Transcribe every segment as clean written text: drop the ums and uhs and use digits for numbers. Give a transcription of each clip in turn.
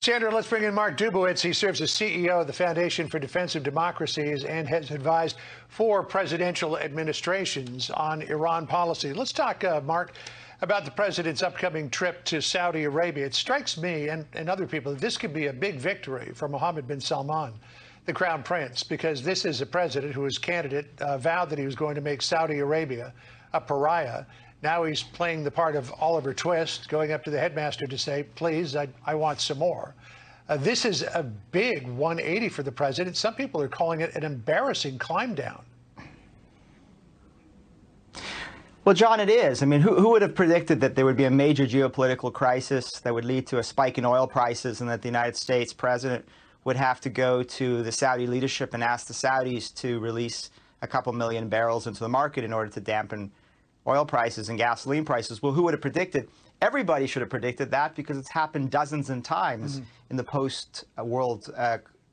Sandra, let's bring in Mark Dubowitz. He serves as CEO of the Foundation for Defensive Democracies and has advised 4 presidential administrations on Iran policy. Let's talk, Mark, about the president's upcoming trip to Saudi Arabia. It strikes me and other people that this could be a big victory for Mohammed bin Salman, the Crown Prince, because this is a president who was candidate, vowed that he was going to make Saudi Arabia a pariah. Now he's playing the part of Oliver Twist, going up to the headmaster to say, please, I want some more. This is a big 180 for the president. Some people are calling it an embarrassing climb down. Well, John, it is. I mean, who would have predicted that there would be a major geopolitical crisis that would lead to a spike in oil prices and that the United States president would have to go to the Saudi leadership and ask the Saudis to release a couple million barrels into the market in order to dampen oil prices and gasoline prices? Well, who would have predicted? Everybody should have predicted that because it's happened dozens of times in the post-World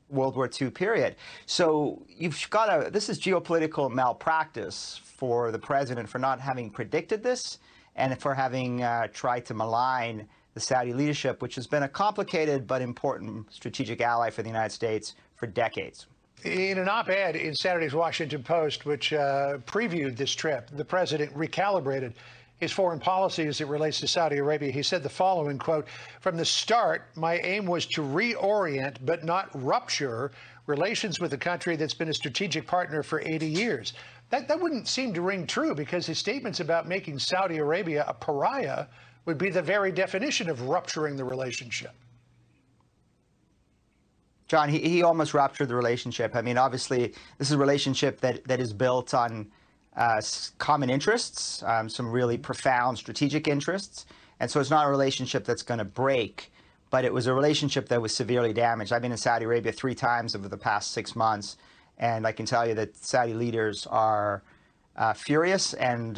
War II period. So you've got to, this is geopolitical malpractice for the president for not having predicted this and for having tried to malign the Saudi leadership, which has been a complicated but important strategic ally for the United States for decades. In an op-ed in Saturday's Washington Post, which previewed this trip, the president recalibrated his foreign policy as it relates to Saudi Arabia. He said the following, quote, "From the start, my aim was to reorient but not rupture relations with a country that's been a strategic partner for 80 years. That wouldn't seem to ring true because his statements about making Saudi Arabia a pariah would be the very definition of rupturing the relationship." John, he almost ruptured the relationship. I mean, obviously, this is a relationship that is built on common interests, some really profound strategic interests. And so it's not a relationship that's going to break, but it was a relationship that was severely damaged. I've been in Saudi Arabia 3 times over the past 6 months, and I can tell you that Saudi leaders are furious and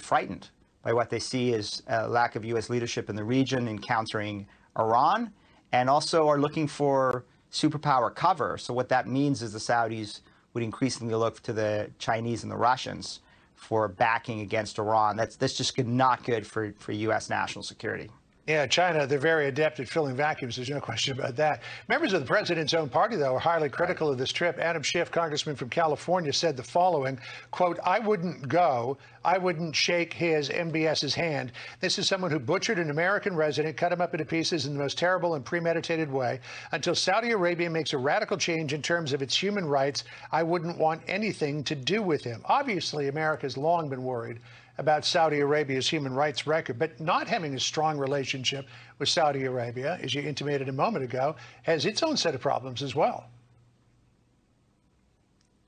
frightened by what they see as a lack of U.S. leadership in the region in countering Iran, and also are looking for superpower cover. So what that means is the Saudis would increasingly look to the Chinese and the Russians for backing against Iran. That's just not good for U.S. national security. Yeah, China, they're very adept at filling vacuums. There's no question about that. Members of the president's own party, though, are highly critical of this trip. Adam Schiff, congressman from California, said the following, quote, "I wouldn't go. I wouldn't shake his MBS's hand. This is someone who butchered an American resident, cut him up into pieces in the most terrible and premeditated way. Until Saudi Arabia makes a radical change in terms of its human rights, I wouldn't want anything to do with him." Obviously, America's long been worried about Saudi Arabia's human rights record, but not having a strong relationship with Saudi Arabia, as you intimated a moment ago, has its own set of problems as well.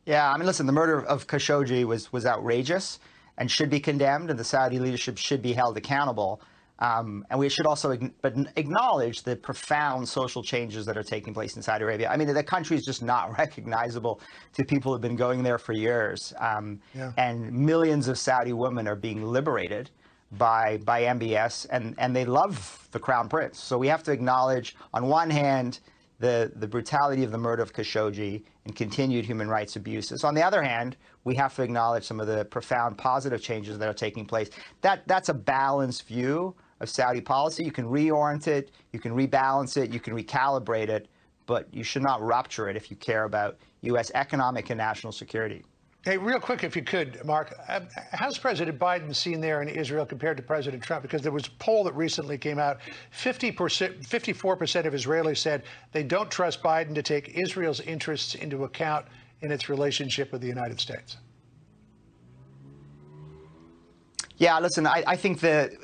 Yeah, I mean, listen, the murder of Khashoggi was outrageous and should be condemned, and the Saudi leadership should be held accountable. And we should also acknowledge the profound social changes that are taking place in Saudi Arabia. I mean, the country is just not recognizable to people who have been going there for years. And millions of Saudi women are being liberated by MBS, and they love the Crown Prince. So we have to acknowledge, on one hand, the brutality of the murder of Khashoggi and continued human rights abuses. On the other hand, we have to acknowledge some of the profound positive changes that are taking place. That's a balanced view of Saudi policy. You can reorient it, you can rebalance it, you can recalibrate it, but you should not rupture it if you care about U.S. economic and national security. Hey, real quick, if you could, Mark, how's President Biden seen there in Israel compared to President Trump? Because there was a poll that recently came out, 54% of Israelis said they don't trust Biden to take Israel's interests into account in its relationship with the United States. Yeah, listen, I think the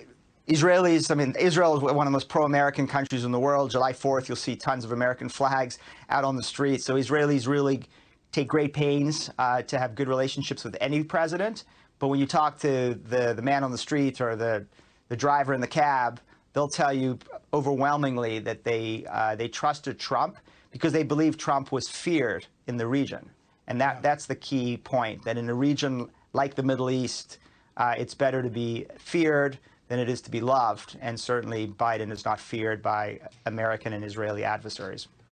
Israelis, I mean, Israel is one of the most pro-American countries in the world. July 4th, you'll see tons of American flags out on the streets. So Israelis really take great pains to have good relationships with any president. But when you talk to the man on the street or the driver in the cab, they'll tell you overwhelmingly that they trusted Trump because they believe Trump was feared in the region. And that's the key point, that in a region like the Middle East, it's better to be feared than it is to be loved. And certainly Biden is not feared by American and Israeli adversaries.